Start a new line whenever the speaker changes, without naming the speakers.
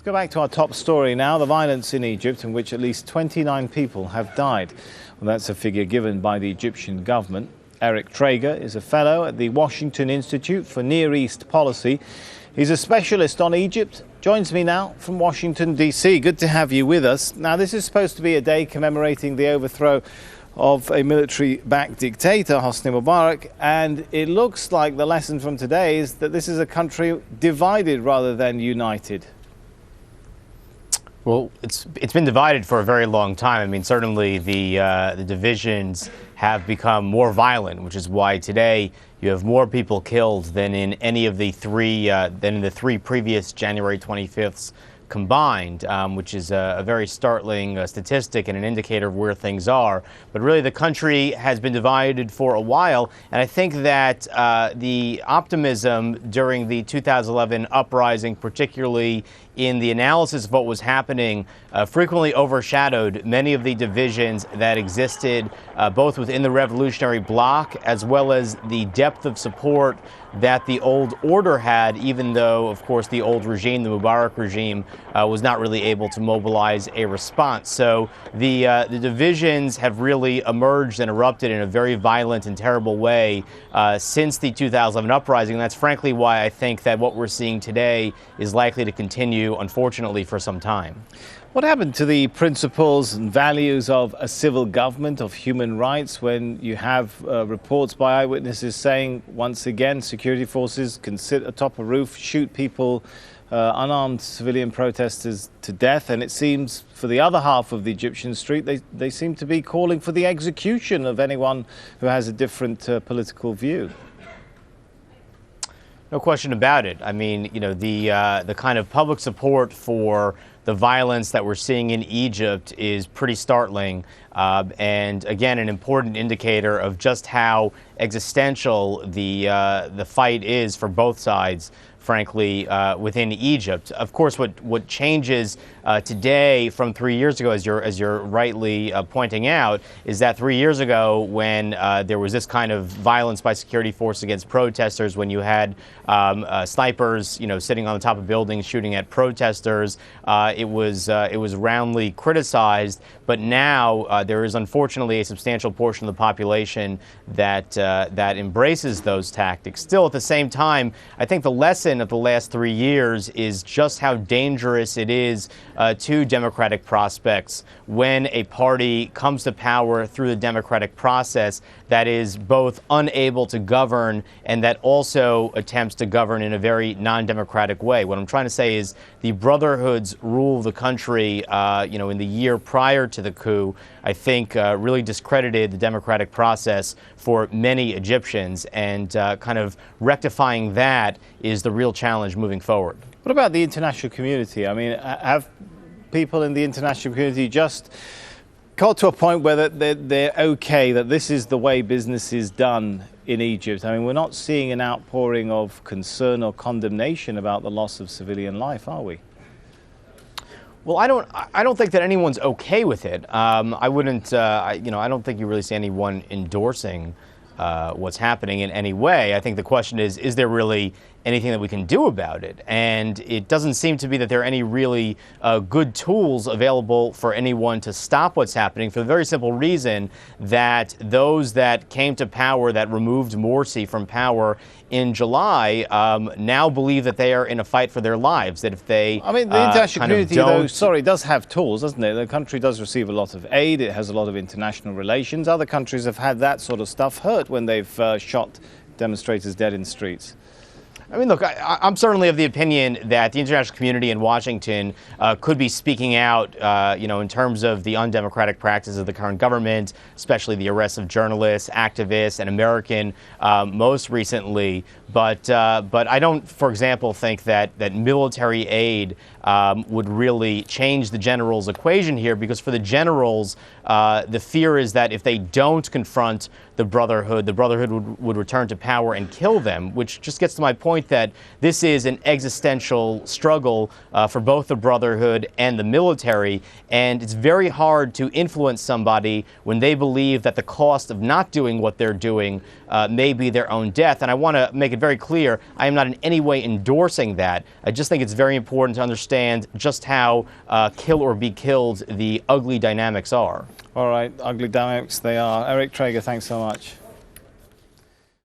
Let's go back to our top story now, the violence in Egypt, in which at least 29 people have died. Well, that's a figure given by the Egyptian government. Eric Trager is a fellow at the Washington Institute for Near East Policy. He's a specialist on Egypt. Joins me now from Washington, D.C. Good to have you with us. Now, this is supposed to be a day commemorating the overthrow of a military-backed dictator, Hosni Mubarak, and it looks like the lesson from today is that this is a country divided rather than united.
Well, it's been divided for a very long time. I mean, certainly the divisions have become more violent, which is why today you have more people killed than in any of the three previous January 25ths combined, which is a very startling statistic and an indicator of where things are. But really, the country has been divided for a while, and I think that the optimism during the 2011 uprising, particularly in the analysis of what was happening, frequently overshadowed many of the divisions that existed both within the revolutionary bloc as well as the depth of support that the old order had, even though, of course, the old regime, the Mubarak regime, was not really able to mobilize a response. So the divisions have really emerged and erupted in a very violent and terrible way since the 2011 uprising. And that's frankly why I think that what we're seeing today is likely to continue, unfortunately, for some time.
What happened to the principles and values of a civil government, of human rights, when you have reports by eyewitnesses saying, once again, security forces can sit atop a roof, shoot people, unarmed civilian protesters to death, and it seems for the other half of the Egyptian street, they seem to be calling for the execution of anyone who has a different political view.
No question about it. I mean, you know, the kind of public support for the violence that we're seeing in Egypt is pretty startling, and again, an important indicator of just how existential the fight is for both sides, frankly, within Egypt. Of course, what changes today from 3 years ago, as you're rightly pointing out, is that 3 years ago, when there was this kind of violence by security forces against protesters, when you had snipers, you know, sitting on the top of buildings shooting at protesters, it was roundly criticized. But now there is unfortunately a substantial portion of the population that embraces those tactics. Still, at the same time, I think the lesson of the last 3 years is just how dangerous it is to democratic prospects when a party comes to power through the democratic process that is both unable to govern and that also attempts to govern in a very non-democratic way. What I'm trying to say is the Brotherhood's rule of the country, in the year prior to the coup, I think really discredited the democratic process for many Egyptians, and kind of rectifying that is the real challenge moving forward.
What about the international community? I mean, have people in the international community just got to a point where they're okay, that this is the way business is done in Egypt? I mean, we're not seeing an outpouring of concern or condemnation about the loss of civilian life, are we?
Well, I don't think that anyone's okay with it. I don't think you really see anyone endorsing what's happening in any way. I think the question is there really anything that we can do about it? And it doesn't seem to be that there are any really good tools available for anyone to stop what's happening, for the very simple reason that those that came to power, that removed Morsi from power in July, now believe that they are in a fight for their lives, that if they
I mean, the international community, does have tools, doesn't it? The country does receive a lot of aid. It has a lot of international relations. Other countries have had that sort of stuff hurt when they've shot demonstrators dead in the streets.
I mean, look, I'm certainly of the opinion that the international community in Washington could be speaking out, in terms of the undemocratic practices of the current government, especially the arrests of journalists, activists, and American most recently. But I don't, for example, think that military aid would really change the generals' equation here, because for the generals, the fear is that if they don't confront the Brotherhood would return to power and kill them, which just gets to my point point that this is an existential struggle for both the Brotherhood and the military, and it's very hard to influence somebody when they believe that the cost of not doing what they're doing may be their own death. And I want to make it very clear, I am not in any way endorsing that. I just think it's very important to understand just how kill or be killed the ugly dynamics are.
All right, ugly dynamics they are. Eric Trager, thanks so much.